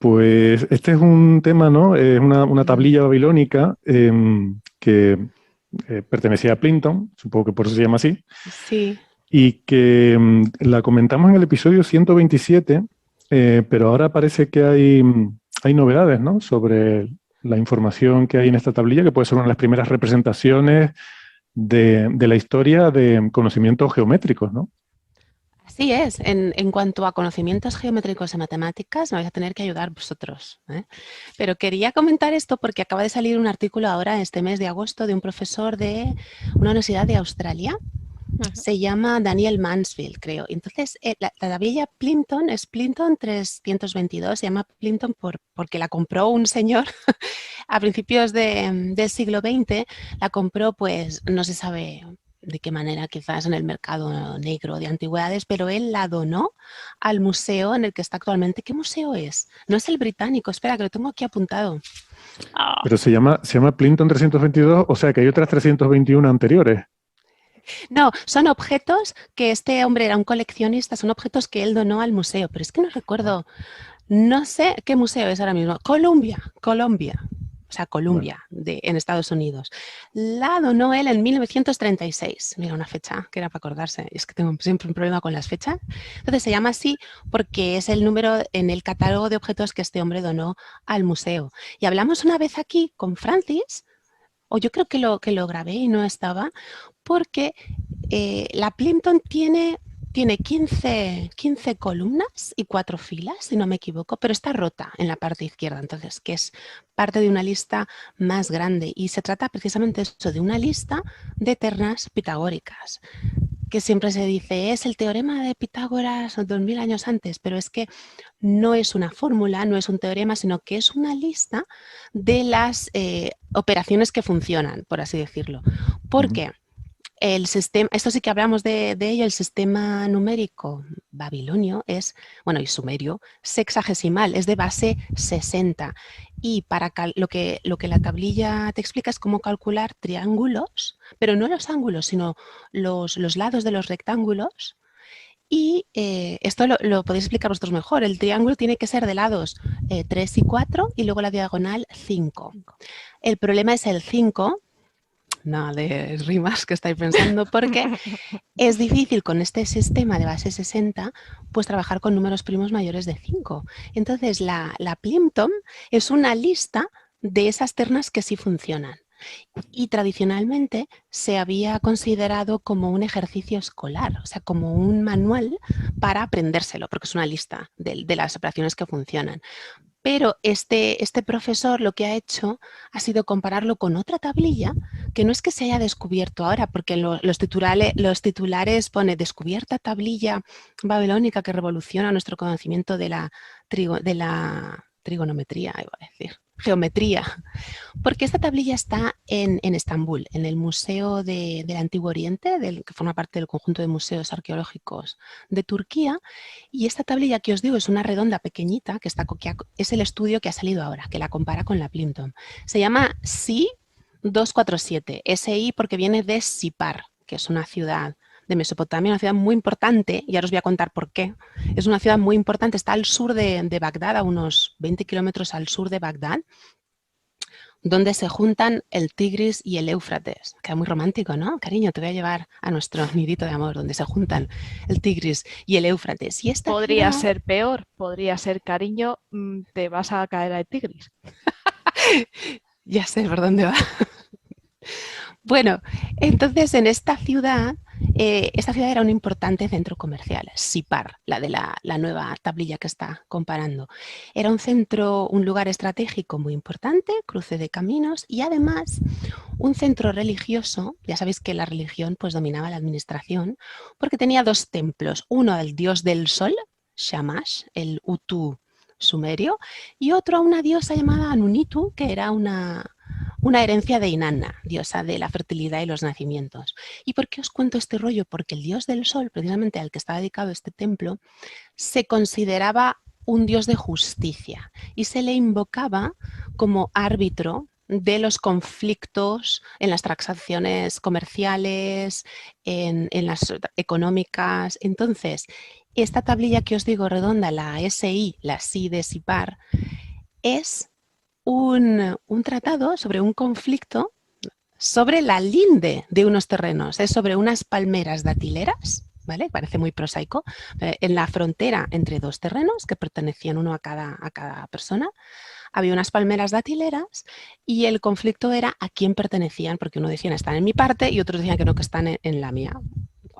Pues este es un tema, ¿no? Es una tablilla babilónica que pertenecía a Plinton, supongo que por eso se llama así, Sí. y que la comentamos en el episodio 127, pero ahora parece que hay novedades, ¿no? Sobre la información que hay en esta tablilla, que puede ser una de las primeras representaciones de la historia de conocimientos geométricos, ¿no? Así es, en cuanto a conocimientos geométricos y matemáticas, me vais a tener que ayudar vosotros, ¿eh? Pero quería comentar esto porque acaba de salir un artículo ahora, este mes de agosto, de un profesor de una universidad de Australia. Ujú. Se llama Daniel Mansfield, creo. Entonces, la tablilla Plimpton es Plimpton 322, se llama Plimpton porque la compró un señor a principios del siglo XX, la compró, pues, no se sabe de qué manera, quizás en el mercado negro de antigüedades, pero él la donó al museo en el que está actualmente. ¿Qué museo es? No es el británico, espera, que lo tengo aquí apuntado. Ah, Pero se llama Plinton 322, o sea que hay otras 321 anteriores. No, son objetos que este hombre era un coleccionista, son objetos que él donó al museo, pero es que no recuerdo, no sé qué museo es ahora mismo. Columbia, o sea, Vale. Columbia, en Estados Unidos. La donó él en 1936. Mira, una fecha que era para acordarse. Es que tengo siempre un problema con las fechas. Entonces se llama así porque es el número en el catálogo de objetos que este hombre donó al museo. Y hablamos una vez aquí con Francis, o yo creo que lo grabé y no estaba, porque la Plimpton tiene 15 columnas y 4 filas, si no me equivoco, pero está rota en la parte izquierda, entonces, que es parte de una lista más grande. Y se trata precisamente eso, de una lista de ternas pitagóricas, que siempre se dice, es el teorema de Pitágoras 2000 años antes, pero es que no es una fórmula, no es un teorema, sino que es una lista de las operaciones que funcionan, por así decirlo. ¿Por Ujú. qué? El sistema, esto sí que hablamos de ello, el sistema numérico babilonio es, bueno, y sumerio, sexagesimal, es de base 60. Y para lo que la tablilla te explica es cómo calcular triángulos, pero no los ángulos, sino los lados de los rectángulos. Y esto lo podéis explicar vosotros mejor. El triángulo tiene que ser de lados 3 y 4 y luego la diagonal 5. El problema es el 5, nada de rimas que estáis pensando, porque es difícil con este sistema de base 60 pues trabajar con números primos mayores de 5. Entonces la Plimpton es una lista de esas ternas que sí funcionan. Y tradicionalmente se había considerado como un ejercicio escolar, o sea, como un manual para aprendérselo, porque es una lista de las operaciones que funcionan. Pero este profesor lo que ha hecho ha sido compararlo con otra tablilla que no es que se haya descubierto ahora, porque en los titulares pone descubierta tablilla babilónica que revoluciona nuestro conocimiento de la trigonometría, iba a decir, geometría. Porque esta tablilla está en Estambul, en el Museo del Antiguo Oriente, que forma parte del conjunto de museos arqueológicos de Turquía. Y esta tablilla que os digo es una redonda pequeñita, es el estudio que ha salido ahora, que la compara con la Plimpton. Se llama SI 247, SI porque viene de Sipar, que es una ciudad de Mesopotamia, una ciudad muy importante, y ahora os voy a contar por qué. Es una ciudad muy importante, está al sur de Bagdad, a unos 20 kilómetros al sur de Bagdad, donde se juntan el Tigris y el Éufrates. Queda muy romántico, ¿no? Cariño, te voy a llevar a nuestro nidito de amor, donde se juntan el Tigris y el Éufrates. Y esta podría ciudad, ser peor, podría ser cariño, te vas a caer al Tigris. ya sé por dónde va. Bueno, entonces en esta ciudad era un importante centro comercial, Sipar, la de la nueva tablilla que está comparando. Era un centro, un lugar estratégico muy importante, cruce de caminos y además un centro religioso. Ya sabéis que la religión pues dominaba la administración porque tenía dos templos, uno al dios del sol, Shamash, el Utu sumerio, y otro a una diosa llamada Anunitu, que era una herencia de Inanna, diosa de la fertilidad y los nacimientos. ¿Y por qué os cuento este rollo? Porque el dios del sol, precisamente al que está dedicado este templo, se consideraba un dios de justicia y se le invocaba como árbitro de los conflictos en las transacciones comerciales, en las económicas. Entonces, esta tablilla que os digo redonda, la SI, la SI de SIPAR, es un tratado sobre un conflicto sobre la linde de unos terrenos. Es sobre unas palmeras datileras, ¿vale? Parece muy prosaico. En la frontera entre dos terrenos que pertenecían uno a cada persona, había unas palmeras datileras y el conflicto era a quién pertenecían, porque uno decía están en mi parte y otros decían que no, que están en la mía.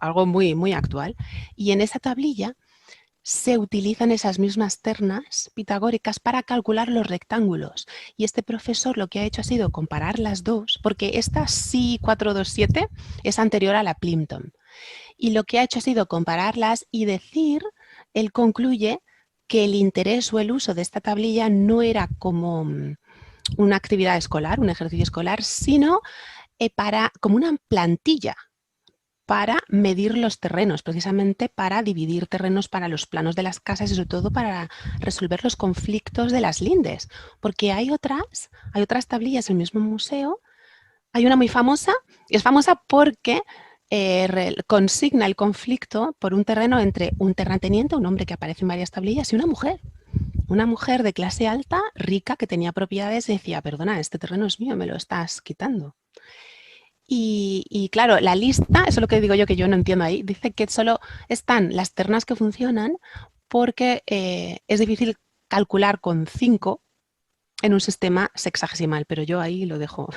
Algo muy, muy actual. Y en esa tablilla se utilizan esas mismas ternas pitagóricas para calcular los rectángulos. Y este profesor lo que ha hecho ha sido comparar las dos, porque esta SI 427 es anterior a la Plimpton. Y lo que ha hecho ha sido compararlas y decir, él concluye que el interés o el uso de esta tablilla no era como una actividad escolar, un ejercicio escolar, sino como una plantilla para medir los terrenos, precisamente para dividir terrenos para los planos de las casas y sobre todo para resolver los conflictos de las lindes. Porque hay otras tablillas en el mismo museo. Hay una muy famosa, y es famosa porque consigna el conflicto por un terreno entre un terrateniente, un hombre que aparece en varias tablillas, y una mujer. Una mujer de clase alta, rica, que tenía propiedades y decía, perdona, este terreno es mío, me lo estás quitando. Y claro, la lista, eso es lo que digo yo que yo no entiendo ahí, dice que solo están las ternas que funcionan porque es difícil calcular con 5 en un sistema sexagesimal, pero yo ahí lo dejo.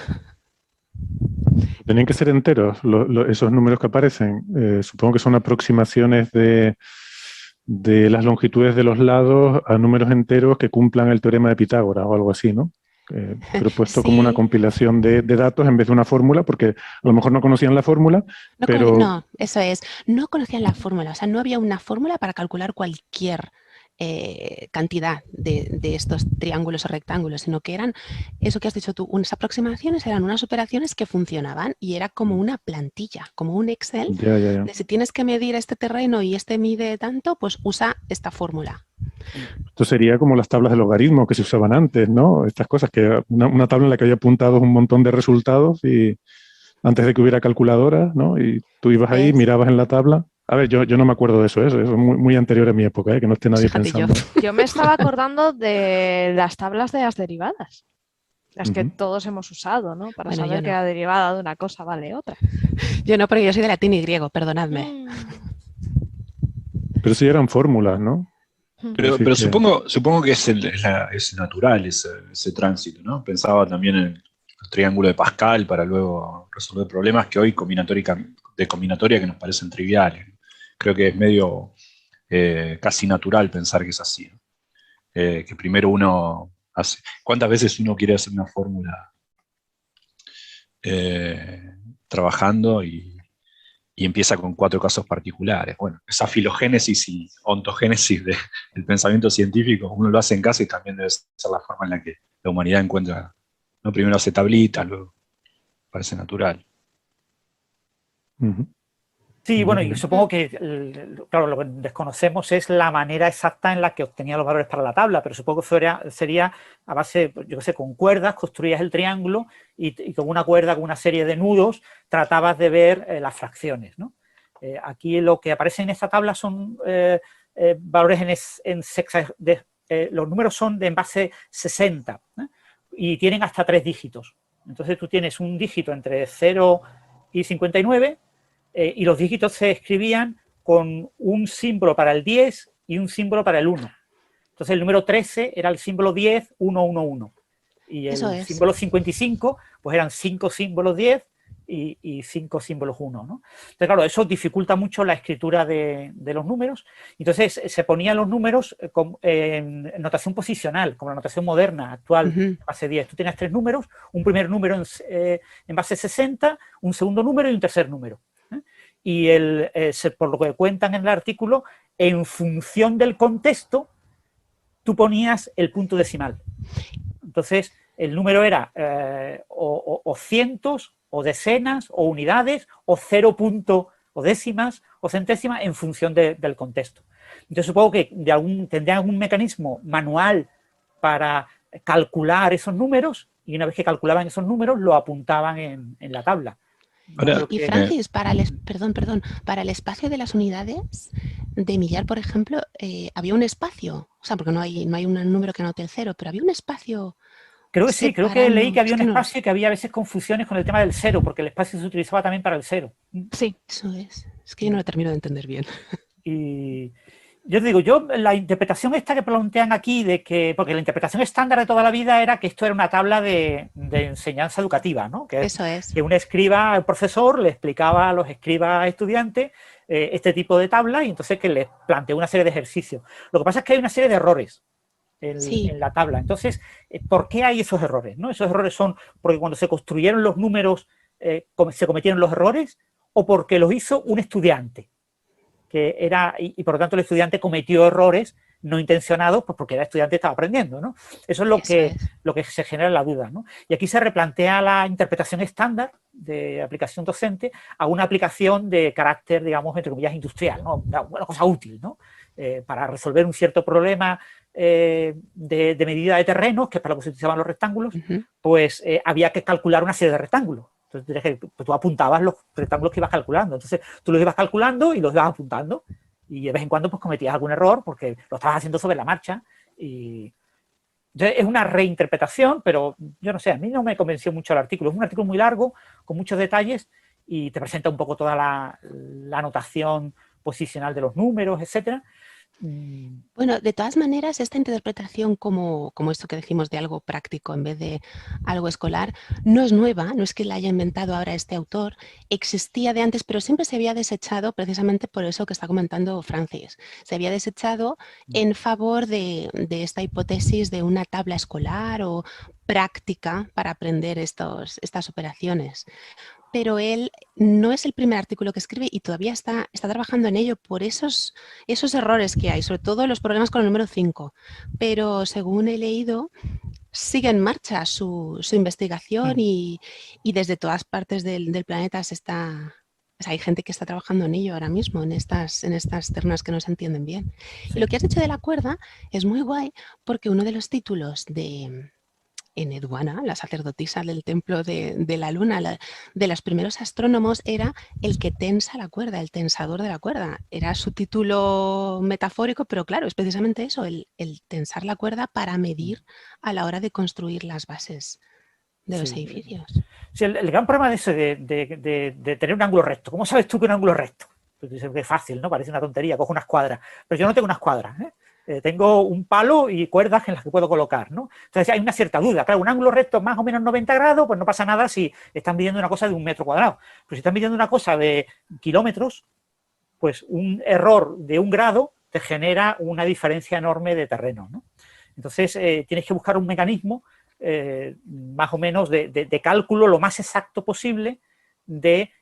Tenían que ser enteros esos números que aparecen. Supongo que son aproximaciones de las longitudes de los lados a números enteros que cumplan el teorema de Pitágoras o algo así, ¿no? Pero puesto como una compilación de datos en vez de una fórmula, porque a lo mejor no conocían la fórmula, No, eso es. No conocían la fórmula, o sea, no había una fórmula para calcular cualquier cantidad de estos triángulos o rectángulos, sino que eran, eso que has dicho tú, unas aproximaciones, eran unas operaciones que funcionaban y era como una plantilla, como un Excel, de si tienes que medir este terreno y este mide tanto, pues usa esta fórmula. Esto sería como las tablas de logaritmo que se usaban antes, ¿no? Estas cosas, que una tabla en la que había apuntados un montón de resultados y antes de que hubiera calculadoras, ¿no? Y tú ibas ahí, mirabas en la tabla. A ver, yo no me acuerdo de eso, eso es muy, muy anterior a mi época, que no esté nadie pensando. Yo me estaba acordando de las tablas de las derivadas, las que todos hemos usado, ¿no? Para saber que la derivada de una cosa vale otra. Yo no, porque yo soy de latín y griego, perdonadme. Pero sí eran fórmulas, ¿no? Pero supongo que es natural ese tránsito, ¿no? Pensaba también en el triángulo de Pascal para luego resolver problemas que hoy de combinatoria que nos parecen triviales. Creo que es medio casi natural pensar que es así, ¿no? Que primero uno hace... ¿Cuántas veces uno quiere hacer una fórmula trabajando y empieza con 4 casos particulares? Bueno, esa filogénesis y ontogénesis del pensamiento científico, uno lo hace en casa y también debe ser la forma en la que la humanidad encuentra, ¿no? Primero hace tablitas, luego parece natural. Sí, bueno, y supongo que, claro, lo que desconocemos es la manera exacta en la que obtenía los valores para la tabla, pero supongo que sería a base, yo qué sé, con cuerdas, construías el triángulo y con una cuerda, con una serie de nudos, tratabas de ver las fracciones, ¿no? Aquí lo que aparece en esta tabla son valores los números son en base 60, ¿eh? Y tienen hasta 3 dígitos. Entonces tú tienes un dígito entre 0 y 59, y los dígitos se escribían con un símbolo para el 10 y un símbolo para el 1. Entonces el número 13 era el símbolo 10, 1, 1, 1. Y el símbolo 55, pues eran 5 símbolos 10 y 5 símbolos 1, ¿no? Entonces, claro, eso dificulta mucho la escritura de los números. Entonces se ponían los números en notación posicional, como la notación moderna, actual, base 10. Tú tenías 3 números, un primer número en base 60, un segundo número y un tercer número. Y por lo que cuentan en el artículo, en función del contexto, tú ponías el punto decimal. Entonces, el número era o cientos, o decenas, o unidades, o 0 punto, o décimas, o centésimas, en función del contexto. Entonces, supongo que tendrían algún mecanismo manual para calcular esos números, y una vez que calculaban esos números, lo apuntaban en la tabla. Y Francis, para el espacio de las unidades, de millar, por ejemplo, había un espacio, o sea, porque no hay un número que anote el 0, pero había un espacio. Creo que sí, creo que leí que había un espacio y que había a veces confusiones con el tema del 0, porque el espacio se utilizaba también para el 0. Sí. Eso es que yo no lo termino de entender bien. Y yo te digo, la interpretación esta que plantean aquí, porque la interpretación estándar de toda la vida era que esto era una tabla de enseñanza educativa, ¿no? Eso es. Que un escriba, el profesor, le explicaba a los escribas estudiantes este tipo de tabla y entonces que les planteó una serie de ejercicios. Lo que pasa es que hay una serie de errores en la tabla. Entonces, ¿por qué hay esos errores? ¿No? Esos errores son porque cuando se construyeron los números se cometieron los errores o porque los hizo un estudiante. Y por lo tanto el estudiante cometió errores no intencionados, pues porque el estudiante estaba aprendiendo, ¿no? Eso es lo que se genera la duda, ¿no? Y aquí se replantea la interpretación estándar de aplicación docente a una aplicación de carácter, digamos, entre comillas, industrial, ¿no? Una cosa útil, ¿no? Para resolver un cierto problema de medida de terrenos, que es para lo que se utilizaban los rectángulos, pues había que calcular una serie de rectángulos. Entonces tú apuntabas los rectángulos que ibas calculando. Entonces tú los ibas calculando y los ibas apuntando. Y de vez en cuando pues cometías algún error porque lo estabas haciendo sobre la marcha. Y entonces, es una reinterpretación, pero yo no sé, a mí no me convenció mucho el artículo. Es un artículo muy largo, con muchos detalles, y te presenta un poco toda la anotación posicional de los números, etcétera. Bueno, de todas maneras, esta interpretación como esto que decimos de algo práctico en vez de algo escolar, no es nueva, no es que la haya inventado ahora este autor, existía de antes, pero siempre se había desechado precisamente por eso que está comentando Francis. Se había desechado en favor de esta hipótesis de una tabla escolar o práctica para aprender estas operaciones. Pero él no es el primer artículo que escribe y todavía está trabajando en ello por esos errores que hay, sobre todo los problemas con el número 5. Pero según he leído, sigue en marcha su investigación y desde todas partes del planeta hay gente que está trabajando en ello ahora mismo, en estas ternas que no se entienden bien. Sí. Y lo que has dicho de la cuerda es muy guay porque uno de los títulos en Edwana, la sacerdotisa del templo de la luna, de los primeros astrónomos, era el que tensa la cuerda, el tensador de la cuerda. Era su título metafórico, pero claro, es precisamente eso, el tensar la cuerda para medir a la hora de construir las bases de los edificios. Sí, el gran problema de eso, de tener un ángulo recto. ¿Cómo sabes tú que un ángulo es recto? Pues dices que es fácil, ¿no? Parece una tontería, cojo una escuadra. Pero yo no tengo una escuadra, ¿eh? Tengo un palo y cuerdas en las que puedo colocar, ¿no? Entonces hay una cierta duda. Claro, un ángulo recto más o menos 90 grados, pues no pasa nada si están midiendo una cosa de 1 metro cuadrado. Pero si están midiendo una cosa de kilómetros, pues un error de 1 grado te genera una diferencia enorme de terreno, ¿no? Entonces tienes que buscar un mecanismo más o menos de cálculo lo más exacto posible de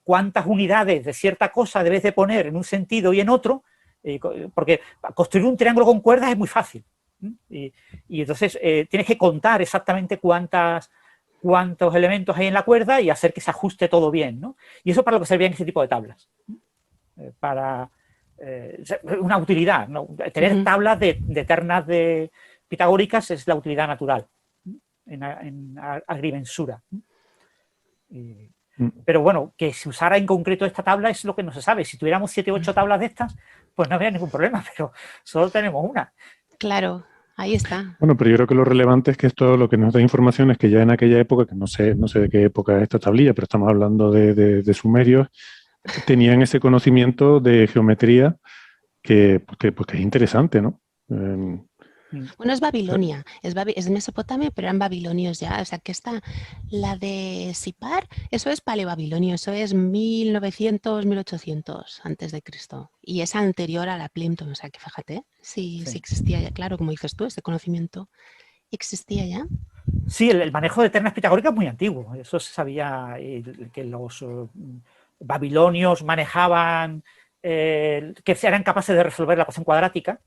cuántas unidades de cierta cosa debes de poner en un sentido y en otro, porque construir un triángulo con cuerdas es muy fácil. Y entonces tienes que contar exactamente cuántos elementos hay en la cuerda y hacer que se ajuste todo bien, ¿no? Y eso es para lo que servían este tipo de tablas. Para una utilidad, ¿no? Tener tablas de ternas pitagóricas es la utilidad natural en agrimensura. Pero bueno, que se usara en concreto esta tabla es lo que no se sabe. Si tuviéramos 7 u 8 tablas de estas, pues no habría ningún problema, pero solo tenemos una. Claro, ahí está. Bueno, pero yo creo que lo relevante es que esto lo que nos da información es que ya en aquella época, que no sé de qué época es esta tablilla, pero estamos hablando de sumerios, tenían ese conocimiento de geometría que es interesante, ¿no? Bueno, es Babilonia, es Mesopotamia, pero eran babilonios ya. O sea, que está la de Sipar, eso es paleobabilonio, eso es 1900, 1800 antes de Cristo. Y es anterior a la Plimpton, o sea, que fíjate, sí existía ya, claro, como dices tú, este conocimiento existía ya. Sí, el manejo de ternas pitagóricas es muy antiguo. Eso se sabía que los babilonios manejaban, que eran capaces de resolver la ecuación cuadrática.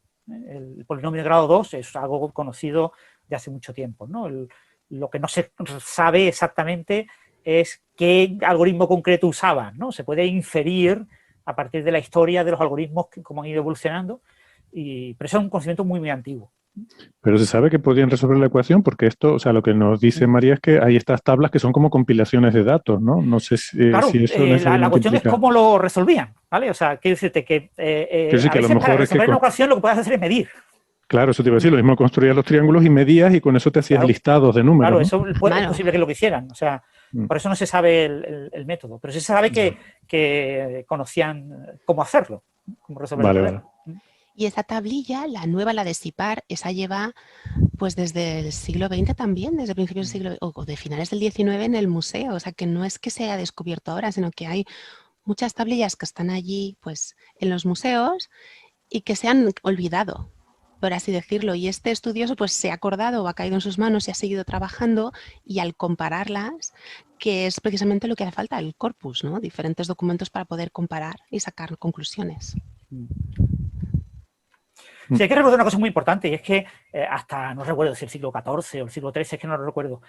El polinomio de grado 2 es algo conocido de hace mucho tiempo, ¿no? Lo que no se sabe exactamente es qué algoritmo concreto usaban, ¿no? Se puede inferir a partir de la historia de los algoritmos cómo han ido evolucionando, pero eso es un conocimiento muy, muy antiguo. Pero se sabe que podrían resolver la ecuación porque esto, o sea, lo que nos dice María es que hay estas tablas que son como compilaciones de datos, ¿no? No sé Claro, si eso la cuestión es cómo lo resolvían, ¿vale? O sea, quiero decirte que a veces para resolver una ecuación lo que puedes hacer es medir. Claro, eso te iba a decir, lo mismo construías los triángulos y medías y con eso te hacías listados de números. Claro, eso es posible que lo quisieran, o sea, por eso no se sabe el método, pero sí se sabe que conocían cómo hacerlo, cómo resolver el problema. Y esa tablilla, la nueva, la de SIPAR, esa lleva pues desde el siglo XX también, desde principios del siglo o de finales del XIX en el museo. O sea, que no es que se haya descubierto ahora, sino que hay muchas tablillas que están allí pues en los museos y que se han olvidado, por así decirlo. Y este estudioso pues se ha acordado o ha caído en sus manos y ha seguido trabajando, y al compararlas, que es precisamente lo que hace falta, el corpus, ¿no? Diferentes documentos para poder comparar y sacar conclusiones. Sí, hay que recordar una cosa muy importante, y es que hasta, no recuerdo si el siglo XIV o el siglo XIII, es que no lo recuerdo,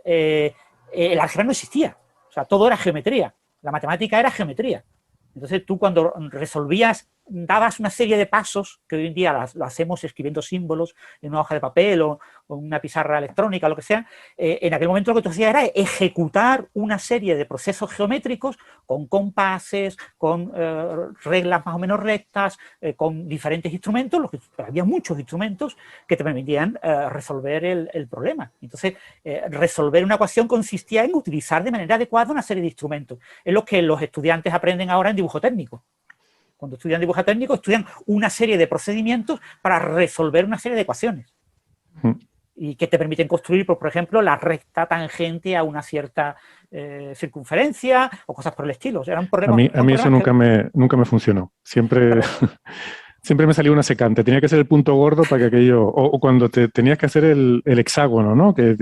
el álgebra no existía. O sea, todo era geometría. La matemática era geometría. Entonces tú cuando resolvías, dabas una serie de pasos, que hoy en día lo hacemos escribiendo símbolos en una hoja de papel o en una pizarra electrónica, lo que sea, en aquel momento lo que tú hacías era ejecutar una serie de procesos geométricos con compases, con reglas más o menos rectas, con diferentes instrumentos, había muchos instrumentos que te permitían resolver el problema. Entonces, resolver una ecuación consistía en utilizar de manera adecuada una serie de instrumentos. Es lo que los estudiantes aprenden ahora en dibujo técnico. Cuando estudian dibujo técnico, estudian una serie de procedimientos para resolver una serie de ecuaciones. Y que te permiten construir, por ejemplo, la recta tangente a una cierta circunferencia o cosas por el estilo. O sea, eran problemas, a mí eso nunca me funcionó. Siempre, siempre me salía una secante. Tenía que ser el punto gordo para que aquello... O cuando tenías que hacer el hexágono, ¿no? Que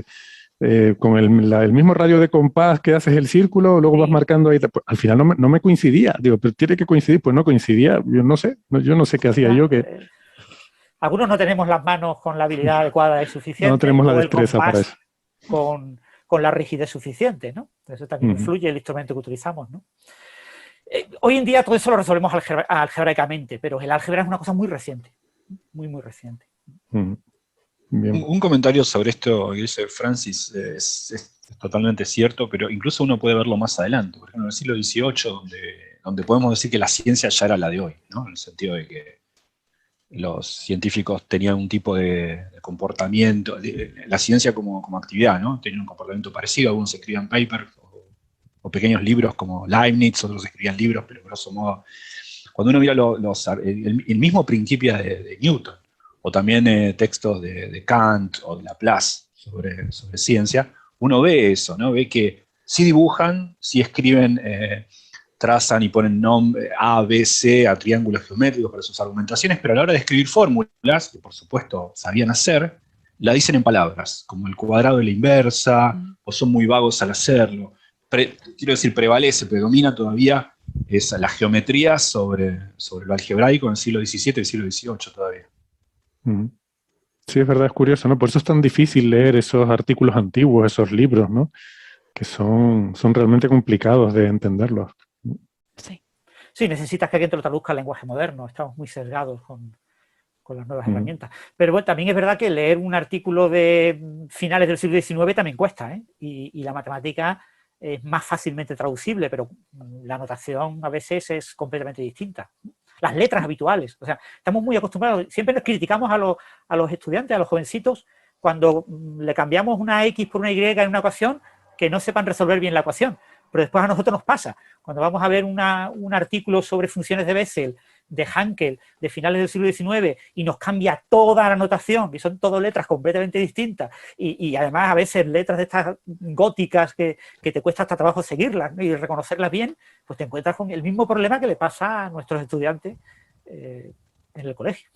con el mismo radio de compás que haces el círculo, luego vas marcando ahí. Pues, al final no me coincidía. Digo, pero tiene que coincidir. Pues no coincidía. Yo no sé qué hacía yo que... Algunos no tenemos las manos con la habilidad adecuada y suficiente. No tenemos la destreza para eso. Con la rigidez suficiente, ¿no? Eso también influye el instrumento que utilizamos, ¿no? Hoy en día todo eso lo resolvemos algebraicamente, pero el álgebra es una cosa muy reciente. Muy, muy reciente. Un comentario sobre esto que dice Francis es totalmente cierto, pero incluso uno puede verlo más adelante. Por ejemplo, en el siglo XVIII, donde podemos decir que la ciencia ya era la de hoy, ¿no? En el sentido de que los científicos tenían un tipo de comportamiento, la ciencia como actividad, ¿no? Tenía un comportamiento parecido, algunos escribían papers o pequeños libros como Leibniz, otros escribían libros, pero grosso modo, cuando uno mira el mismo principio de Newton, o también textos de Kant o de Laplace sobre ciencia, uno ve eso, ¿no? Ve que sí dibujan, sí escriben, trazan y ponen nombre A, B, C a triángulos geométricos para sus argumentaciones, pero a la hora de escribir fórmulas, que por supuesto sabían hacer, la dicen en palabras, como el cuadrado de la inversa, o son muy vagos al hacerlo. Quiero decir, predomina todavía la geometría sobre lo algebraico en el siglo XVII y el siglo XVIII todavía. Sí, es verdad, es curioso, ¿no? Por eso es tan difícil leer esos artículos antiguos, esos libros, ¿no? Que son realmente complicados de entenderlos. Sí, necesitas que alguien te lo traduzca al lenguaje moderno. Estamos muy sesgados con las nuevas herramientas. Pero bueno, también es verdad que leer un artículo de finales del siglo XIX también cuesta, ¿eh? Y la matemática es más fácilmente traducible, pero la notación a veces es completamente distinta. Las letras habituales, o sea, estamos muy acostumbrados, siempre nos criticamos a los estudiantes, a los jovencitos, cuando le cambiamos una X por una Y en una ecuación, que no sepan resolver bien la ecuación. Pero después a nosotros nos pasa. Cuando vamos a ver un artículo sobre funciones de Bessel, de Hankel, de finales del siglo XIX, y nos cambia toda la notación, que son todas letras completamente distintas, y además a veces letras de estas góticas que te cuesta hasta trabajo seguirlas, ¿no? Y reconocerlas bien, pues te encuentras con el mismo problema que le pasa a nuestros estudiantes en el colegio.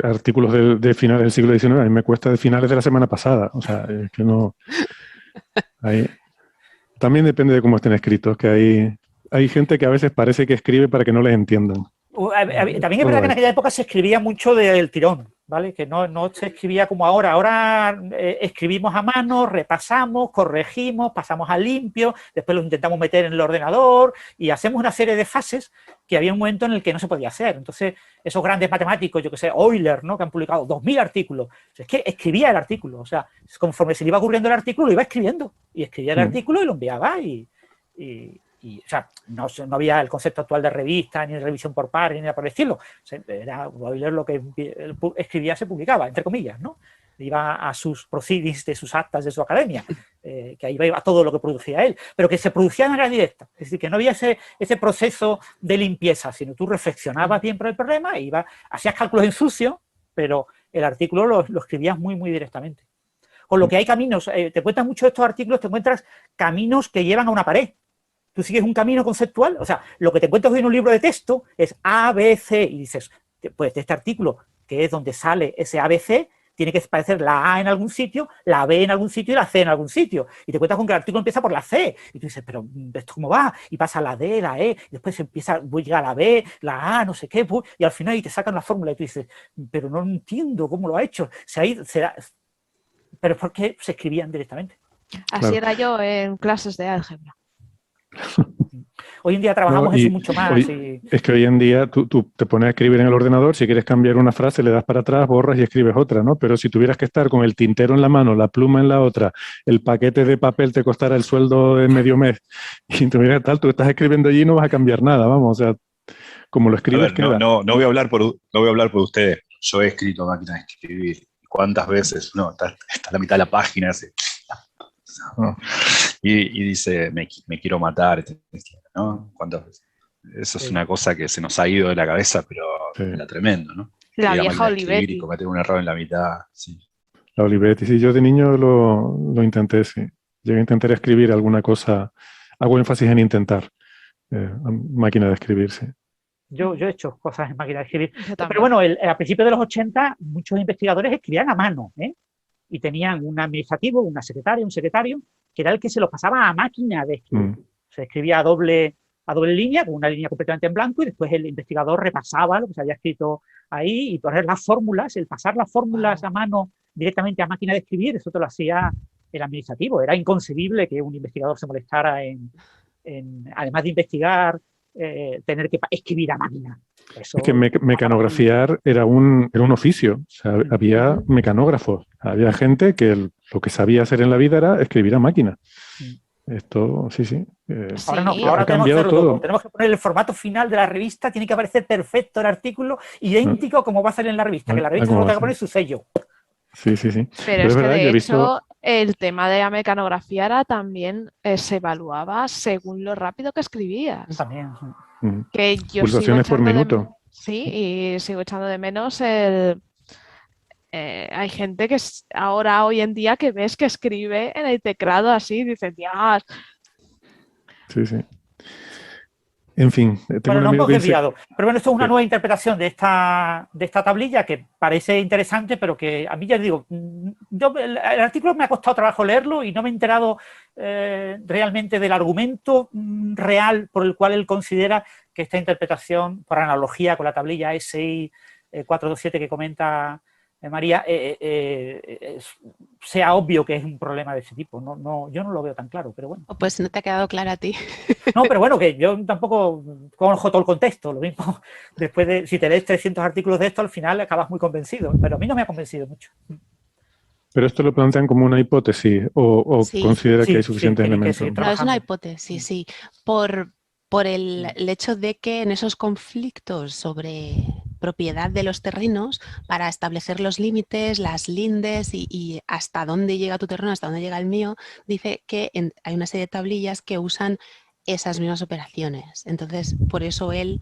Artículos de finales del siglo XIX, a mí me cuesta de finales de la semana pasada. O sea, es que no... También depende de cómo estén escritos, que hay gente que a veces parece que escribe para que no les entiendan. También es verdad que en aquella época se escribía mucho del tirón, ¿vale? Que no se escribía como ahora. Ahora escribimos a mano, repasamos, corregimos, pasamos a limpio, después lo intentamos meter en el ordenador y hacemos una serie de fases que había un momento en el que no se podía hacer. Entonces, esos grandes matemáticos, yo que sé, Euler, ¿no? Que han publicado 2000 artículos. Es que escribía el artículo, o sea, conforme se le iba ocurriendo el artículo, lo iba escribiendo. Y escribía el artículo y lo enviaba o sea, no había el concepto actual de revista, ni de revisión por pares, ni nada por el estilo. O sea, era Euler lo que escribía se publicaba, entre comillas, ¿no? Iba a sus proceedings, de sus actas de su academia, que ahí iba todo lo que producía él, pero que se producía de manera directa. Es decir, que no había ese proceso de limpieza, sino tú reflexionabas bien por el problema e hacías cálculos en sucio, pero el artículo lo escribías muy, muy directamente. Con lo que hay caminos, te cuentas mucho de estos artículos, te encuentras caminos que llevan a una pared. Tú sigues un camino conceptual, o sea, lo que te encuentras hoy en un libro de texto es A, B, C, y dices, pues de este artículo, que es donde sale ese A, B, C, tiene que aparecer la A en algún sitio, la B en algún sitio y la C en algún sitio. Y te encuentras con que el artículo empieza por la C. Y tú dices, pero ¿esto cómo va? Y pasa la D, la E, y después llega a la B, la A, no sé qué, y al final ahí te sacan la fórmula y tú dices, pero no entiendo cómo lo ha hecho. Pero es porque se escribían directamente. Así era yo en clases de álgebra. Hoy en día trabajamos eso mucho más. Es que hoy en día tú te pones a escribir en el ordenador, si quieres cambiar una frase, le das para atrás, borras y escribes otra, ¿no? Pero si tuvieras que estar con el tintero en la mano, la pluma en la otra, el paquete de papel te costara el sueldo de medio mes y tuvieras tal, tú estás escribiendo allí y no vas a cambiar nada, vamos, o sea, como lo escribes, queda. No voy a hablar por ustedes. Yo he escrito máquina de escribir. ¿Cuántas veces? No, está la mitad de la página. Y dice, me quiero matar, ¿no? ¿Cuántas veces? Eso es una cosa que se nos ha ido de la cabeza, pero era tremendo, ¿no? La vieja Olivetti. Y cometer un error en la mitad, sí. La Olivetti, sí, yo de niño lo intenté, sí. Llegué a intentar escribir alguna cosa, hago énfasis en intentar, máquina de escribir, sí. Yo he hecho cosas en máquina de escribir. Pero bueno, a principios de los 80, muchos investigadores escribían a mano, ¿eh? Y tenían un administrativo, un secretario, que era el que se lo pasaba a máquina de escribir. Se escribía a doble línea, con una línea completamente en blanco, y después el investigador repasaba lo que se había escrito ahí y poner las fórmulas, el pasar las fórmulas a mano directamente a máquina de escribir, eso te lo hacía el administrativo. Era inconcebible que un investigador se molestara en además de investigar, tener que escribir a máquina. Eso, es que mecanografiar era un oficio, o sea, había mecanógrafos, había gente que lo que sabía hacer en la vida era escribir a máquina. Esto, sí. Ahora no, ahora tenemos que hacerlo todo. Tenemos que poner el formato final de la revista, tiene que aparecer perfecto el artículo, idéntico como va a salir en la revista, que la revista solo tenga que poner su sello. Sí. Pero es que de hecho el tema de mecanografiar también se evaluaba según lo rápido que escribías. También. Que yo pulsaciones por minuto. Sí, y sigo echando de menos hay gente que hoy en día que ves que escribe en el teclado así, dices, Dios. Sí. En fin, tengo un amigo que desviado. Pero bueno, esto es una nueva interpretación de esta tablilla que parece interesante, pero que a mí ya digo, el artículo me ha costado trabajo leerlo y no me he enterado realmente del argumento real por el cual él considera que esta interpretación, por analogía con la tablilla SI 427 que comenta María, sea obvio que es un problema de ese tipo. Yo no lo veo tan claro, pero bueno. Pues no te ha quedado claro a ti. No, pero bueno, que yo tampoco conozco todo el contexto. Lo mismo, después de, si te lees 300 artículos de esto, al final acabas muy convencido. Pero a mí no me ha convencido mucho. ¿Pero esto lo plantean como una hipótesis o considera que hay suficientes elementos? No, es una hipótesis, sí. Por el hecho de que en esos conflictos sobre propiedad de los terrenos, para establecer los límites, las lindes y hasta dónde llega tu terreno, hasta dónde llega el mío, dice que hay una serie de tablillas que usan esas mismas operaciones. Entonces, por eso él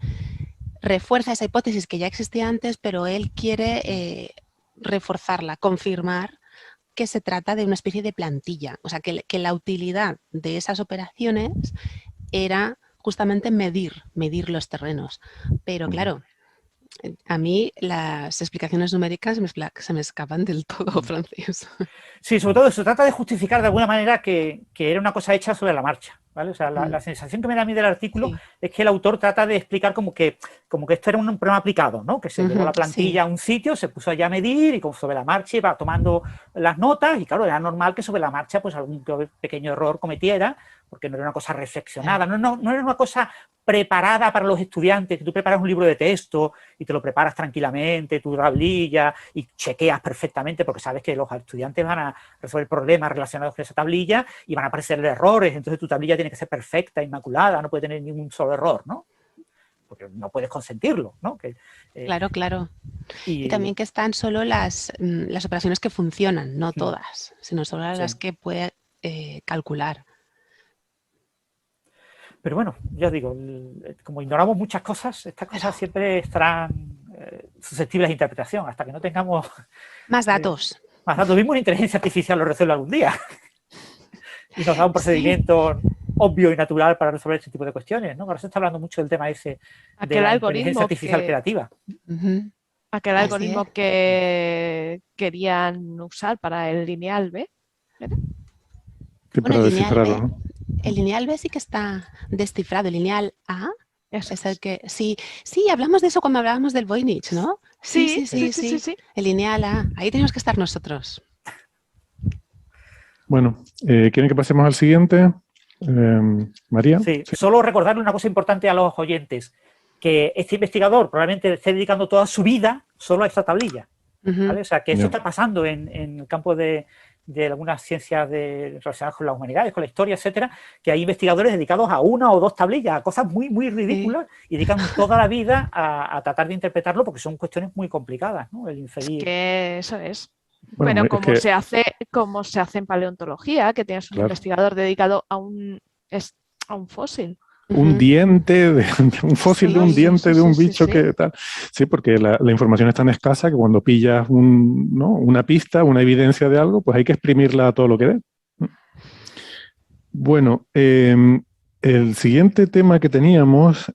refuerza esa hipótesis que ya existía antes, pero él quiere reforzarla, confirmar que se trata de una especie de plantilla. O sea, que la utilidad de esas operaciones era justamente medir los terrenos. Pero claro, A mí las explicaciones numéricas se me escapan del todo, Francis. Sí, sobre todo se trata de justificar de alguna manera que era una cosa hecha sobre la marcha, ¿vale? O sea, la sensación que me da a mí del artículo es que el autor trata de explicar como que esto era un problema aplicado, ¿no? Que se llevó la plantilla a un sitio, se puso allá a medir y sobre la marcha iba tomando las notas y claro, era normal que sobre la marcha pues algún pequeño error cometiera porque no era una cosa reflexionada, no era una cosa preparada para los estudiantes, que tú preparas un libro de texto y te lo preparas tranquilamente, tu tablilla y chequeas perfectamente porque sabes que los estudiantes van a resolver problemas relacionados con esa tablilla y van a aparecer errores, entonces tu tablilla tiene que ser perfecta, inmaculada, no puede tener ningún solo error, ¿no? Porque no puedes consentirlo, ¿no? Claro, claro. Y también que están solo las operaciones que funcionan, no todas, sino solo las que puede calcular. Pero bueno, ya os digo, como ignoramos muchas cosas, estas cosas siempre estarán susceptibles de interpretación hasta que no tengamos más datos. Más datos. Mismo una inteligencia artificial lo resuelve algún día. Y nos da un procedimiento obvio y natural para resolver este tipo de cuestiones, ¿no? Ahora se está hablando mucho del tema ese de la inteligencia artificial creativa. Aquel algoritmo que querían usar para el lineal B. Sí, para descifrarlo, ¿no? El lineal B sí que está descifrado. El lineal A es el que... Sí, hablamos de eso cuando hablábamos del Voynich, ¿no? Sí. El lineal A. Ahí tenemos que estar nosotros. Bueno, ¿quieren que pasemos al siguiente? María. Sí, solo recordarle una cosa importante a los oyentes, que este investigador probablemente esté dedicando toda su vida solo a esta tablilla, ¿vale? O sea, que esto está pasando en el campo de algunas ciencias relacionadas con las humanidades, con la historia, etcétera, que hay investigadores dedicados a una o dos tablillas, a cosas muy, muy ridículas, y dedican toda la vida a tratar de interpretarlo porque son cuestiones muy complicadas, ¿no? El inferir. Es que eso es. Bueno, se hace en paleontología, que tienes un investigador dedicado a un fósil. Un diente, un fósil de un diente de un bicho que tal. Sí, porque la información es tan escasa que cuando pillas una pista, una evidencia de algo, pues hay que exprimirla a todo lo que dé. Bueno, el siguiente tema que teníamos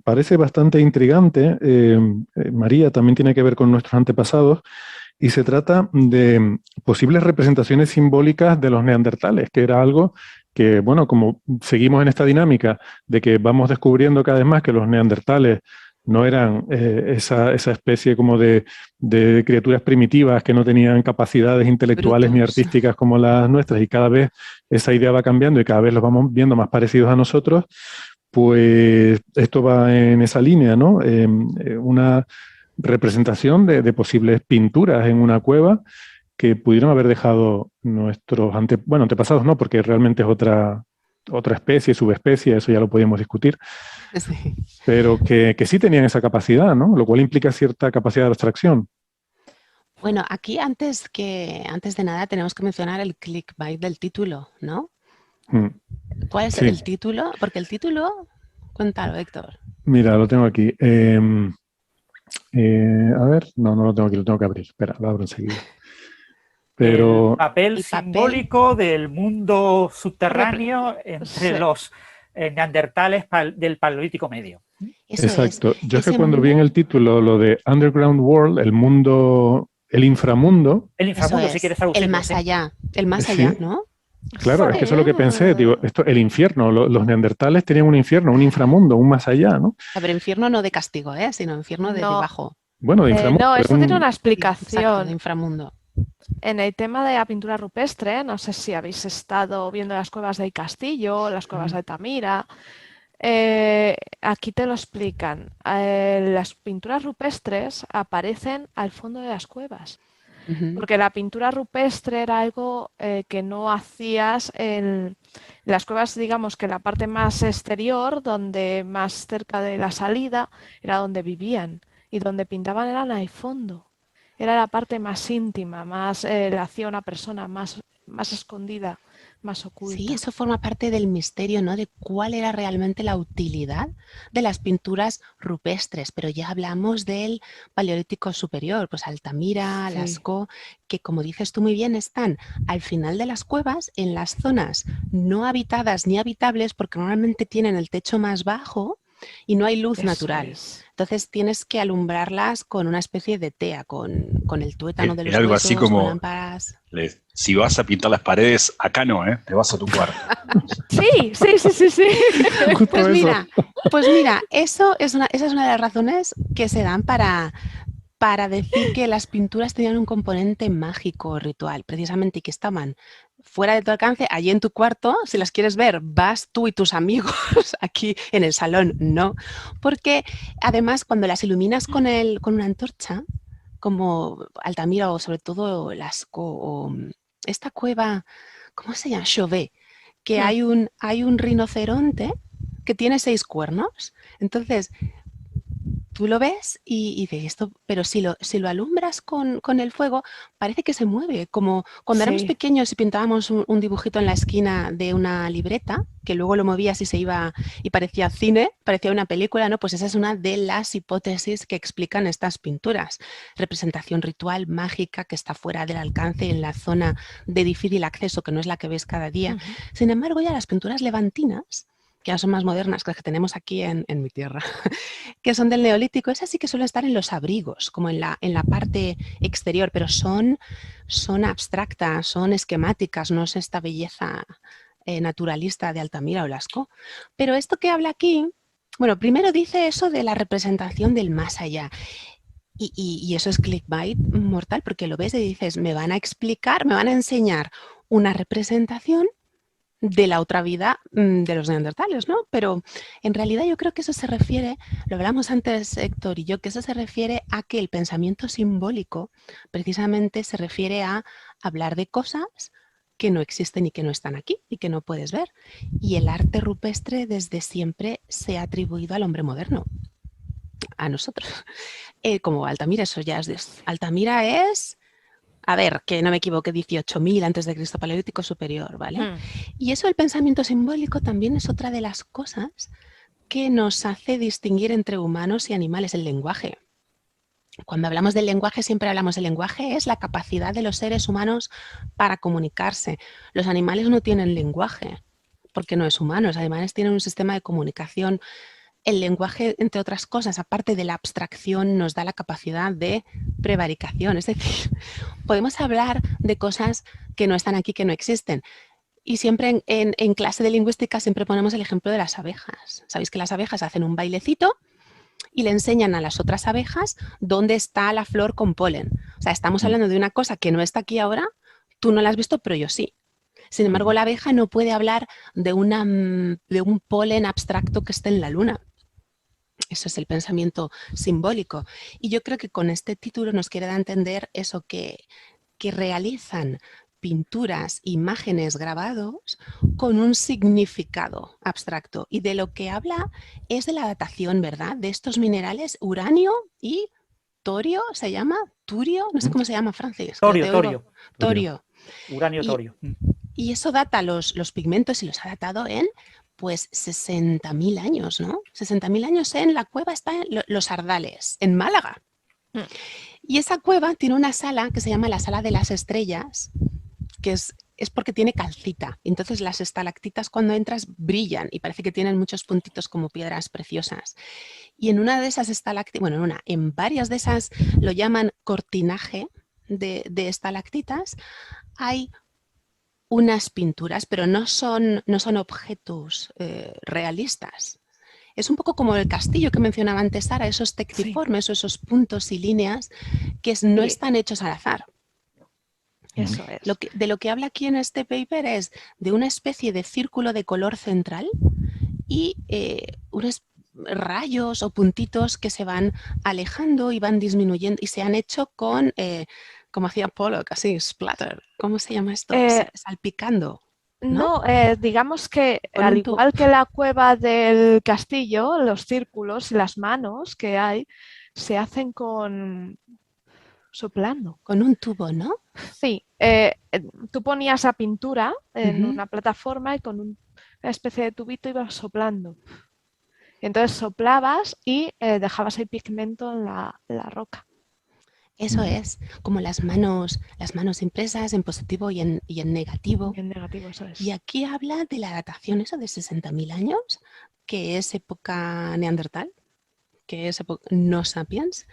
parece bastante intrigante. María, también tiene que ver con nuestros antepasados. Y se trata de posibles representaciones simbólicas de los neandertales, que era algo que, bueno, como seguimos en esta dinámica de que vamos descubriendo cada vez más que los neandertales no eran esa especie como de criaturas primitivas que no tenían capacidades intelectuales ni artísticas como las nuestras, y cada vez esa idea va cambiando y cada vez los vamos viendo más parecidos a nosotros, pues esto va en esa línea, ¿no? Una representación de posibles pinturas en una cueva que pudieron haber dejado nuestros antepasados, no, porque realmente es otra especie, subespecie, eso ya lo podíamos discutir, pero que sí tenían esa capacidad, ¿no? Lo cual implica cierta capacidad de abstracción. Bueno, aquí antes de nada tenemos que mencionar el clickbait del título, ¿no? ¿Cuál es el título? Porque el título, cuéntalo, Héctor. Mira, lo tengo aquí. A ver, no lo tengo aquí, lo tengo que abrir. Espera, lo abro enseguida. Pero... El papel simbólico del mundo subterráneo entre los neandertales del Paleolítico Medio. Exacto. Yo es que cuando vi en el título lo de Underground World, el mundo, el inframundo... El inframundo, si quieres traducirlo. El más allá, ¿no? Claro, es que eso es lo que pensé, digo, el infierno, los neandertales tenían un infierno, un inframundo, un más allá, ¿no? Pero infierno no de castigo, sino infierno de debajo. Bueno, de inframundo. No, eso tiene una explicación. Exacto, de inframundo. En el tema de la pintura rupestre, no sé si habéis estado viendo las cuevas del Castillo, las cuevas de Altamira, aquí te lo explican. Las pinturas rupestres aparecen al fondo de las cuevas. Porque la pintura rupestre era algo que no hacías en las cuevas, digamos que la parte más exterior, donde más cerca de la salida, era donde vivían, y donde pintaban eran al fondo. Era la parte más íntima, más la hacía una persona más escondida, más oculta. Sí, eso forma parte del misterio, ¿no? De cuál era realmente la utilidad de las pinturas rupestres, pero ya hablamos del Paleolítico superior, pues Altamira, Lascaux, que como dices tú muy bien, están al final de las cuevas, en las zonas no habitadas ni habitables, porque normalmente tienen el techo más bajo, y no hay luz Eso natural. es. Entonces tienes que alumbrarlas con una especie de tea, con el tuétano de los Era algo así huesos, con como, lámparas. si vas a pintar las paredes, acá no, te vas a tu cuarto. Sí. Justo Pues eso. mira, esa es una de las razones que se dan para decir que las pinturas tenían un componente mágico ritual, precisamente, y que estaban fuera de tu alcance, allí en tu cuarto. Si las quieres ver, vas tú y tus amigos aquí en el salón, no. Porque además, cuando las iluminas con una antorcha, como Altamira o sobre todo esta cueva, ¿cómo se llama? Chauvet, que hay un rinoceronte que tiene 6 cuernos. Entonces, tú lo ves y dices esto, pero si lo alumbras con el fuego, parece que se mueve, como cuando éramos Sí. pequeños y pintábamos un dibujito en la esquina de una libreta, que luego lo movías y se iba y parecía cine, parecía una película, ¿no? Pues esa es una de las hipótesis que explican estas pinturas. Representación ritual mágica que está fuera del alcance, en la zona de difícil acceso, que no es la que ves cada día. Sin embargo, ya las pinturas levantinas, que ya son más modernas que las que tenemos aquí en mi tierra, que son del Neolítico, esas sí que suelen estar en los abrigos, como en la parte exterior, pero son abstractas, son esquemáticas, no es esta belleza naturalista de Altamira o Lascaux. Pero esto que habla aquí, bueno, primero dice eso de la representación del más allá. Y eso es clickbait mortal, porque lo ves y dices, me van a explicar, me van a enseñar una representación de la otra vida de los neandertales, ¿no? Pero en realidad yo creo que eso se refiere, lo hablamos antes Héctor y yo, que eso se refiere a que el pensamiento simbólico precisamente se refiere a hablar de cosas que no existen y que no están aquí y que no puedes ver. Y el arte rupestre desde siempre se ha atribuido al hombre moderno, a nosotros. Como Altamira, eso ya es... Altamira es... A ver, que no me equivoque, 18.000 antes de Cristo, Paleolítico superior, ¿vale? Y eso del pensamiento simbólico también es otra de las cosas que nos hace distinguir entre humanos y animales, el lenguaje. Cuando hablamos del lenguaje, siempre hablamos del lenguaje, es la capacidad de los seres humanos para comunicarse. Los animales no tienen lenguaje, porque no es humano, los animales tienen un sistema de comunicación. El lenguaje, entre otras cosas, aparte de la abstracción, nos da la capacidad de prevaricación. Es decir, podemos hablar de cosas que no están aquí, que no existen. Y siempre en clase de lingüística siempre ponemos el ejemplo de las abejas. Sabéis que las abejas hacen un bailecito y le enseñan a las otras abejas dónde está la flor con polen. O sea, estamos hablando de una cosa que no está aquí ahora, tú no la has visto, pero yo sí. Sin embargo, la abeja no puede hablar de un polen abstracto que esté en la luna. Eso es el pensamiento simbólico. Y yo creo que con este título nos quiere dar a entender eso, que realizan pinturas, imágenes, grabados con un significado abstracto. Y de lo que habla es de la datación, ¿verdad? De estos minerales, uranio y torio, ¿se llama? ¿Turio? No sé cómo se llama, Francis. Torio. Uranio, torio. Y eso data los pigmentos y los ha datado en pues 60.000 años, ¿no? 60.000 años en la cueva está en Los Ardales, en Málaga. Y esa cueva tiene una sala que se llama la Sala de las Estrellas, que es porque tiene calcita. Entonces las estalactitas cuando entras brillan y parece que tienen muchos puntitos como piedras preciosas. Y en una de esas estalactitas, bueno, en varias de esas lo llaman cortinaje de estalactitas, hay unas pinturas, pero no son objetos realistas. Es un poco como el castillo que mencionaba antes Sara, esos tectiformes o esos puntos y líneas que no están hechos al azar. Eso es. De lo que habla aquí en este paper es de una especie de círculo de color central y unos rayos o puntitos que se van alejando y van disminuyendo y se han hecho con... como hacía Pollock, así, splatter. ¿Cómo se llama esto? Salpicando. No, digamos que al igual que la cueva del castillo, los círculos y las manos que hay se hacen soplando. Con un tubo, ¿no? Sí. Tú ponías la pintura en una plataforma y con una especie de tubito ibas soplando. Entonces soplabas y dejabas el pigmento en la roca. Eso es, como las manos impresas en positivo y en negativo. En negativo, eso es. Y aquí habla de la datación, eso de 60.000 años, que es época neandertal, que es época no sapiens,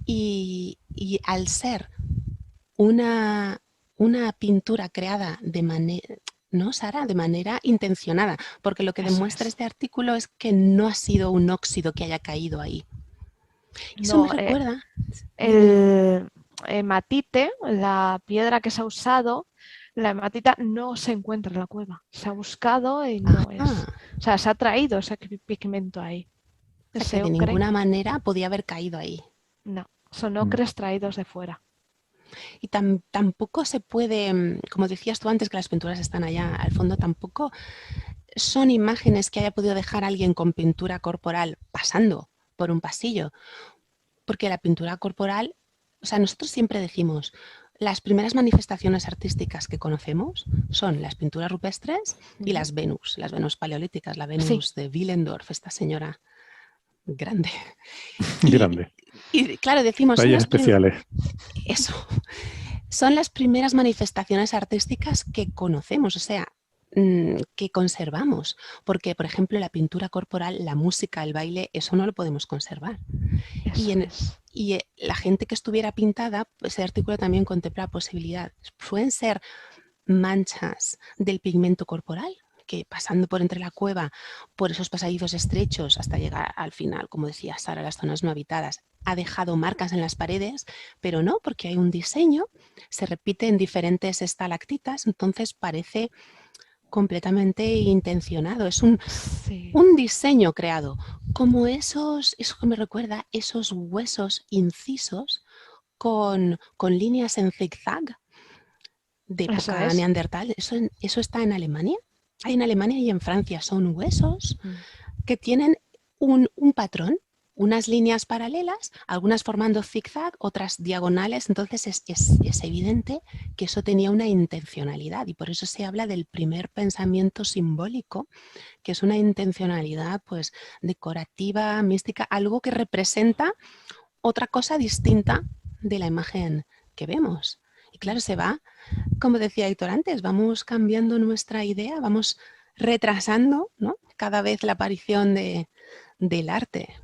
y al ser una pintura creada de manera, ¿no, Sara? De manera intencionada, porque lo que Eso demuestra es. este artículo es que no ha sido un óxido que haya caído ahí. Eso me No, recuerda. Dime. el hematite, la piedra que se ha usado, la hematita no se encuentra en la cueva. Se ha buscado y no es. Ah, O sea, se ha traído ese pigmento ahí. o sea Es que de ocre. ninguna manera podía haber caído ahí. No, son Mm. ocres traídos de fuera. Y tampoco se puede, como decías tú antes, que las pinturas están allá al fondo, tampoco son imágenes que haya podido dejar alguien con pintura corporal pasando por un pasillo, porque la pintura corporal, o sea, nosotros siempre decimos, las primeras manifestaciones artísticas que conocemos son las pinturas rupestres y las Venus paleolíticas, la Sí, Venus de Willendorf, esta señora grande. Grande. Y claro, decimos, Tallas especiales. eso, son las primeras manifestaciones artísticas que conocemos, o sea, que conservamos, porque, por ejemplo, la pintura corporal, la música, el baile, eso no lo podemos conservar. eso es. Y la gente que estuviera pintada, ese artículo también contempla la posibilidad. Pueden ser manchas del pigmento corporal, que pasando por entre la cueva, por esos pasadizos estrechos hasta llegar al final, como decía Sara, las zonas no habitadas, ha dejado marcas en las paredes, pero no, porque hay un diseño, se repite en diferentes estalactitas, entonces parece completamente intencionado. Es Sí, un diseño creado, como eso que me recuerda, esos huesos incisos con líneas en zigzag de eso época es. neandertal. Eso está en Alemania. Hay en Alemania y en Francia. Son huesos que tienen un patrón, unas líneas paralelas, algunas formando zigzag, otras diagonales. Entonces es evidente que eso tenía una intencionalidad y por eso se habla del primer pensamiento simbólico, que es una intencionalidad pues decorativa, mística, algo que representa otra cosa distinta de la imagen que vemos. Y claro, se va, como decía Héctor antes, vamos cambiando nuestra idea, vamos retrasando, ¿no?, cada vez la aparición del arte.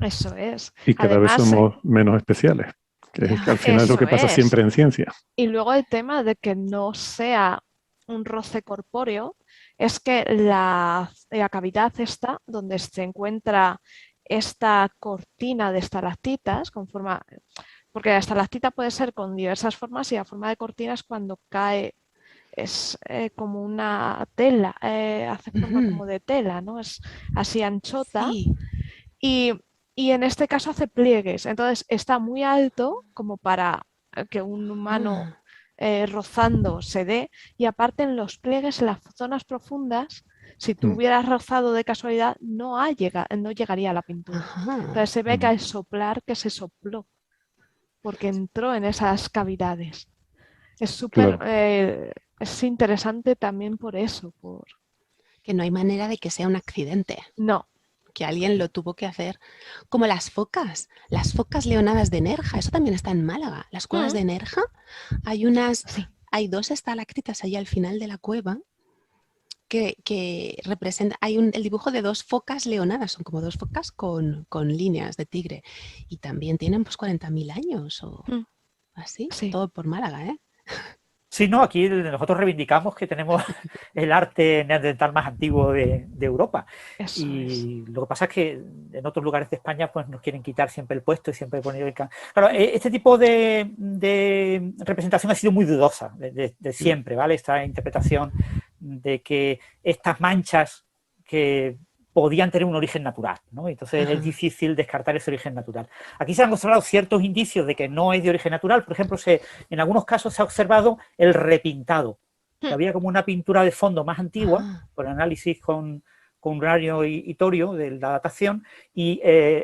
Eso es. Y cada vez Además, somos menos especiales, que Ya. al final es lo eso que pasa es. siempre en ciencia. Y luego el tema de que no sea un roce corpóreo es que la cavidad esta, donde se encuentra esta cortina de estalactitas, con forma, porque la estalactita puede ser con diversas formas y la forma de cortina es cuando cae, es como una tela, hace forma Ujú. como de tela, ¿no? Es así anchota Sí. y, y en este caso hace pliegues, entonces está muy alto como para que un humano Ah. rozando se dé, y aparte en los pliegues, en las zonas profundas, si tú Mm. hubieras rozado de casualidad, no llegaría a la pintura. Ajá. Entonces se ve que Mm. al soplar que se sopló, porque entró en esas cavidades. Es súper, Claro. es interesante también por eso, por... Que no hay manera de que sea un accidente, No, que alguien lo tuvo que hacer. Como las focas leonadas de Nerja, eso también está en Málaga. Las cuevas de Nerja, sí, hay dos estalactitas ahí al final de la cueva que representa, el dibujo de dos focas leonadas, son como dos focas con líneas de tigre y también tienen pues 40.000 años o así, sí, todo por Málaga, ¿eh? Sí, no, aquí nosotros reivindicamos que tenemos el arte neandertal más antiguo de Europa. eso es. Y lo que pasa es que en otros lugares de España pues nos quieren quitar siempre el puesto y siempre poner el... Claro, este tipo de representación ha sido muy dudosa de siempre, ¿vale? Esta interpretación de que estas manchas que podían tener un origen natural, ¿no? Entonces es difícil descartar ese origen natural. Aquí se han observado ciertos indicios de que no es de origen natural. Por ejemplo, en algunos casos se ha observado el repintado, que había como una pintura de fondo más antigua, por análisis con radio y torio de la datación, y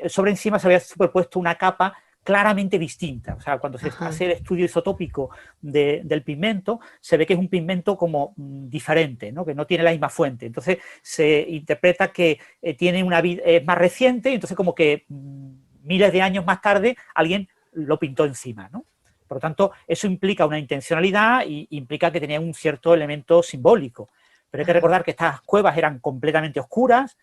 sobre encima se había superpuesto una capa claramente distinta. O sea, cuando se hace el estudio isotópico del pigmento, se ve que es un pigmento como diferente, ¿no?, que no tiene la misma fuente. Entonces se interpreta que tiene una vida, es más reciente, y entonces como que miles de años más tarde alguien lo pintó encima, ¿no? Por lo tanto, eso implica una intencionalidad y implica que tenía un cierto elemento simbólico. Pero hay que recordar que estas cuevas eran completamente oscuras,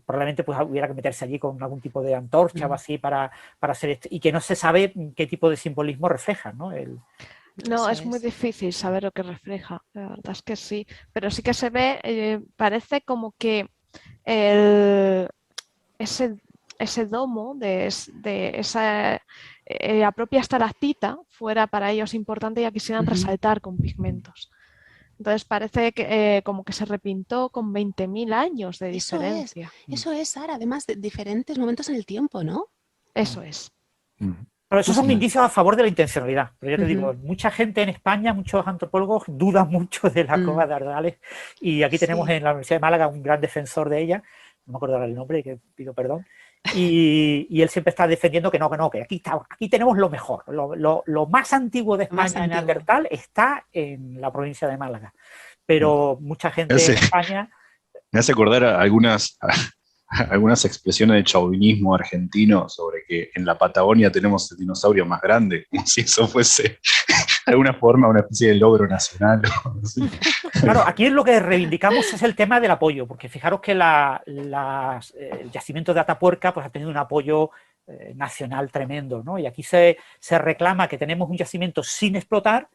probablemente pues hubiera que meterse allí con algún tipo de antorcha o así para hacer esto, y que no se sabe qué tipo de simbolismo refleja, ¿no? No, Eso es muy difícil saber lo que refleja, la verdad es que sí, pero sí que se ve, parece como que ese domo de esa la propia estalactita fuera para ellos importante y la quisieran resaltar con pigmentos. Entonces parece que como que se repintó con 20.000 años de diferencia. Eso es, Sara, además de diferentes momentos en el tiempo, ¿no? Eso es. Pero esos son indicios a favor de la intencionalidad. Pero ya te digo, mucha gente en España, muchos antropólogos dudan mucho de la cueva de Ardales, y aquí tenemos en la Universidad de Málaga un gran defensor de ella, no me acuerdo ahora el nombre, que pido perdón, y él siempre está defendiendo que que aquí tenemos lo mejor, lo más antiguo de España en Neandertal está en la provincia de Málaga. Pero mucha gente en España... Me hace acordar a algunas expresiones de chauvinismo argentino sobre que en la Patagonia tenemos el dinosaurio más grande, como si eso fuese de alguna forma una especie de logro nacional. Claro, aquí lo que reivindicamos es el tema del apoyo, porque fijaros que el yacimiento de Atapuerca pues, ha tenido un apoyo nacional tremendo, ¿no? Y aquí se reclama que tenemos un yacimiento sin explotar,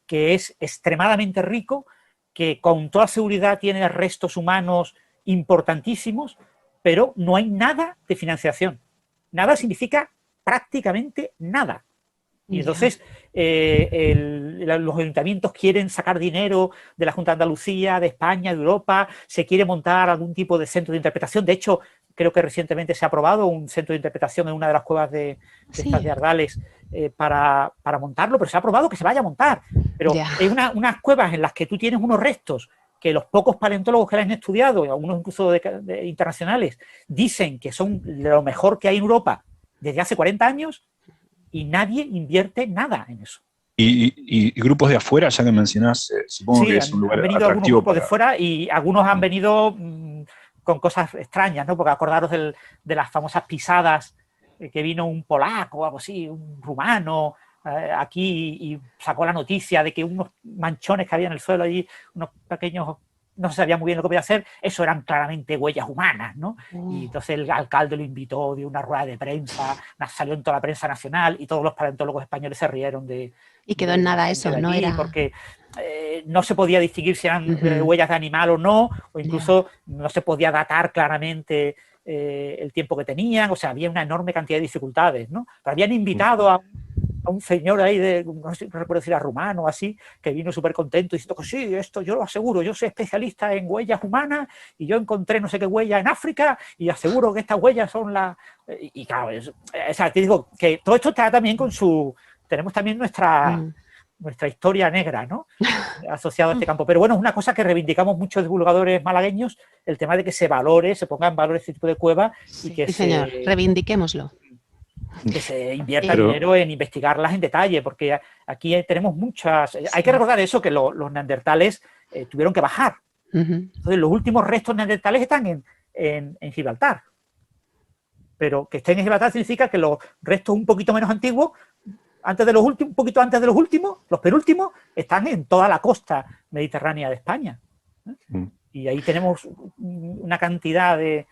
que es extremadamente rico, que con toda seguridad tiene restos humanos importantísimos, pero no hay nada de financiación. Nada significa prácticamente nada. Y entonces los ayuntamientos quieren sacar dinero de la Junta de Andalucía, de España, de Europa, se quiere montar algún tipo de centro de interpretación. De hecho, creo que recientemente se ha aprobado un centro de interpretación en una de las cuevas de estas de Ardales para montarlo, pero se ha aprobado que se vaya a montar. Pero hay unas cuevas en las que tú tienes unos restos que los pocos paleontólogos que la han estudiado, y algunos incluso internacionales, dicen que son lo mejor que hay en Europa desde hace 40 años, y nadie invierte nada en eso. Y grupos de afuera, ya que mencionás, supongo que es un lugar han venido atractivo algunos grupos de fuera, y algunos han venido con cosas extrañas, ¿no? Porque acordaros de las famosas pisadas, que vino un polaco o algo así, un rumano, aquí, y sacó la noticia de que unos manchones que había en el suelo allí, unos pequeños, no se sabía muy bien lo que podía hacer, eso eran claramente huellas humanas, ¿no? Y entonces el alcalde lo invitó, dio una rueda de prensa, salió en toda la prensa nacional, y todos los paleontólogos españoles se rieron de... Y quedó en nada eso, ¿no? Porque no se podía distinguir si eran huellas de animal o no, o incluso no se podía datar claramente el tiempo que tenían, o sea, había una enorme cantidad de dificultades, ¿no? Pero habían invitado a un señor ahí, no recuerdo si era rumano o así, que vino súper contento diciendo que sí, esto yo lo aseguro, yo soy especialista en huellas humanas y yo encontré no sé qué huella en África y aseguro que estas huellas son las... Y claro, o sea, te digo que todo esto está también con su... Tenemos también nuestra historia negra, ¿no? Asociada a este campo. Pero bueno, es una cosa que reivindicamos muchos divulgadores malagueños, el tema de que se valore, se ponga en valor este tipo de cueva y que señor, reivindiquémoslo. Que se invierta dinero en investigarlas en detalle, porque aquí tenemos muchas... Hay que recordar eso, que los neandertales tuvieron que bajar. Entonces, los últimos restos neandertales están en Gibraltar. Pero que estén en Gibraltar significa que los restos un poquito menos antiguos, un poquito antes de los últimos, los penúltimos, están en toda la costa mediterránea de España. Y ahí tenemos una cantidad de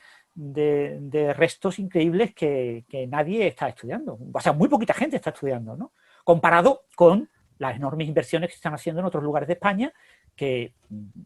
restos increíbles que nadie está estudiando. O sea, muy poquita gente está estudiando, ¿no? Comparado con las enormes inversiones que se están haciendo en otros lugares de España, que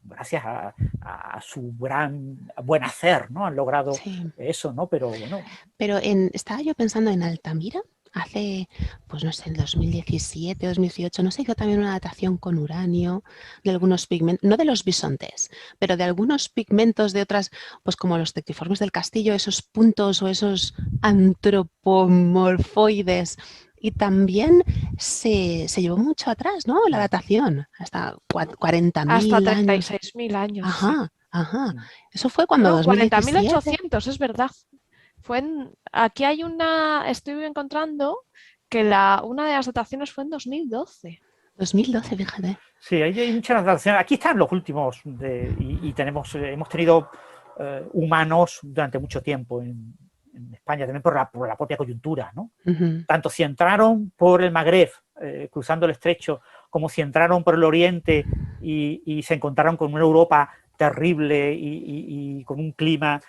gracias a su buen hacer, ¿no? Han logrado eso, ¿no? Pero bueno. Pero estaba yo pensando en Altamira, hace, pues no sé, en 2017, 2018, no se hizo también una datación con uranio de algunos pigmentos, no de los bisontes, pero de algunos pigmentos de otras, pues como los tectiformes del castillo, esos puntos o esos antropomorfoides. Y también se llevó mucho atrás, ¿no? La datación, hasta 40.000 hasta años. 36.000 años. Ajá, ajá. Eso fue cuando 2017. 40.800, es verdad. Aquí hay estoy encontrando que una de las dataciones fue en 2012. 2012, fíjate. Sí, hay muchas dataciones. Aquí están los últimos y hemos tenido humanos durante mucho tiempo en España, también por la propia coyuntura, ¿no? Tanto si entraron por el Magreb, cruzando el estrecho, como si entraron por el oriente y se encontraron con una Europa terrible y con un clima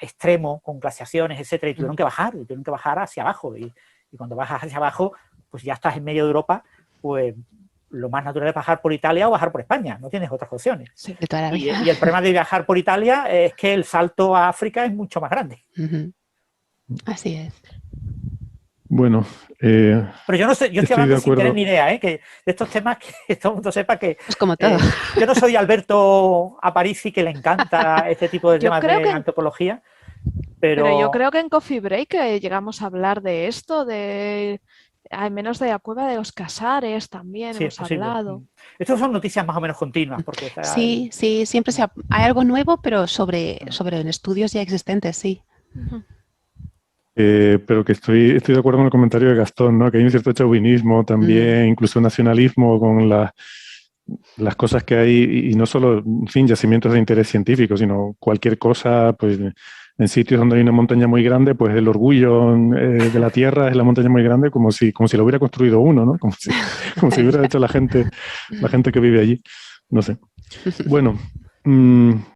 extremo, con glaciaciones, etcétera, y tuvieron que bajar hacia abajo. Y cuando bajas hacia abajo, pues ya estás en medio de Europa, pues lo más natural es bajar por Italia o bajar por España, no tienes otras opciones. Sí, de toda la vida. Y el problema de viajar por Italia es que el salto a África es mucho más grande. Así es. Bueno, pero yo no sé, yo estoy hablando sin tener ni idea, que de estos temas que todo el mundo sepa que es como todo. Yo no soy Alberto Aparici, que le encanta este tipo de temas de antropología, pero yo creo que en Coffee Break llegamos a hablar de esto, al menos de la cueva de los Casares también hemos hablado. Estas son noticias más o menos continuas. Porque, sí, siempre hay algo nuevo, pero sobre estudios ya existentes, sí. Pero que estoy de acuerdo con el comentario de Gastón, ¿no? Que hay un cierto chauvinismo también, incluso nacionalismo con las cosas que hay, y no solo, en fin, yacimientos de interés científico, sino cualquier cosa, pues en sitios donde hay una montaña muy grande, pues el orgullo de la tierra es la montaña muy grande, como si lo hubiera construido uno, ¿no? Como si hubiera hecho la gente que vive allí. No sé. Bueno,